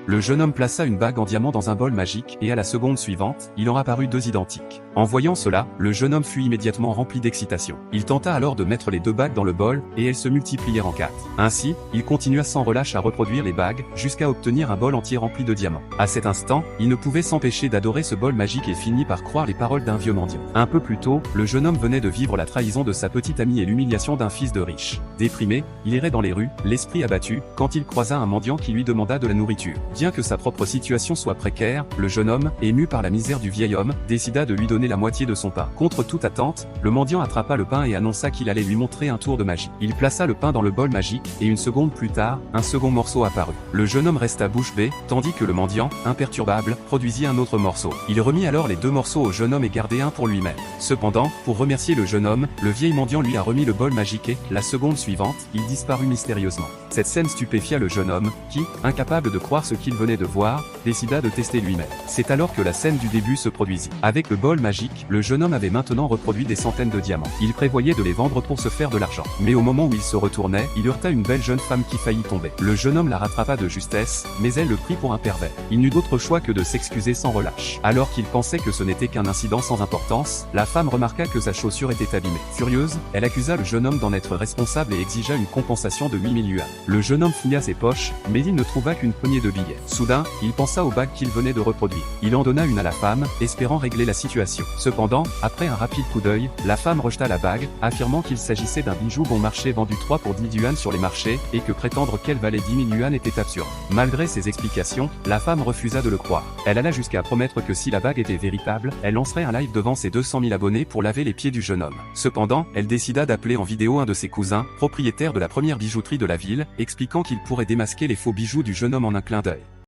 Le jeune homme plaça une bague en diamant dans un bol magique et à la seconde suivante, il en apparut deux identiques. En voyant cela, le jeune homme fut immédiatement rempli d'excitation. Il tenta alors de mettre les deux bagues dans le bol et elles se multiplièrent en 4. Ainsi, il continua sans relâche à reproduire les bagues jusqu'à obtenir un bol entier rempli de diamants. À cet instant, il ne pouvait s'empêcher d'adorer ce bol magique et finit par croire les paroles d'un vieux mendiant. Un peu plus tôt, le jeune homme venait de vivre la trahison de sa petite amie et l'humiliation d'un fils de riche. Déprimé, il errait dans les rues, l'esprit abattu, quand il croisa un mendiant qui lui demanda de la nourriture. Bien que sa propre situation soit précaire, le jeune homme, ému par la misère du vieil homme, décida de lui donner la moitié de son pain. Contre toute attente, le mendiant attrapa le pain et annonça qu'il allait lui montrer un tour de magie. Il plaça le pain dans le bol magique, et une seconde plus tard, un second morceau apparut. Le jeune homme resta bouche bée, tandis que le mendiant, imperturbable, produisit un autre morceau. Il remit alors les deux morceaux au jeune homme et gardait un pour lui-même. Cependant, pour remercier le jeune homme, le vieil mendiant lui a remis le bol magique et, la seconde suivante, il disparut mystérieusement. Cette scène stupéfia le jeune homme, qui, incapable de croire ce qu'il venait de voir, décida de tester lui-même. C'est alors que la scène du début se produisit. Avec le bol magique, le jeune homme avait maintenant reproduit des centaines de diamants. Il prévoyait de les vendre pour se faire de l'argent. Mais au moment où il se retournait, il heurta une belle jeune femme qui faillit tomber. Le jeune homme la rattrapa de justesse, mais elle le prit pour un pervers. Il n'eut d'autre choix que de s'excuser sans relâche. Alors qu'il pensait que ce n'était qu'un incident sans importance, la femme remarqua que sa chaussure était abîmée. Furieuse, elle accusa le jeune homme d'en être responsable et exigea une compensation de 8000 yuans. Le jeune homme fouilla ses poches, mais il ne trouva qu'une poignée de billets. Soudain, il pensa aux bagues qu'il venait de reproduire. Il en donna une à la femme, espérant régler la situation. Cependant, après un rapide coup d'œil, la femme rejeta la bague, affirmant qu'il s'agissait d'un bijou bon marché vendu 3 pour 10 yuan sur les marchés, et que prétendre qu'elle valait 10 000 yuan était absurde. Malgré ces explications, la femme refusa de le croire. Elle alla jusqu'à promettre que si la bague était véritable, elle lancerait un live devant ses 200 000 abonnés pour laver les pieds du jeune homme. Cependant, elle décida d'appeler en vidéo un de ses cousins, propriétaire de la première bijouterie de la ville, expliquant qu'il pourrait démasquer les faux bijoux du jeune homme en un clin d'œil.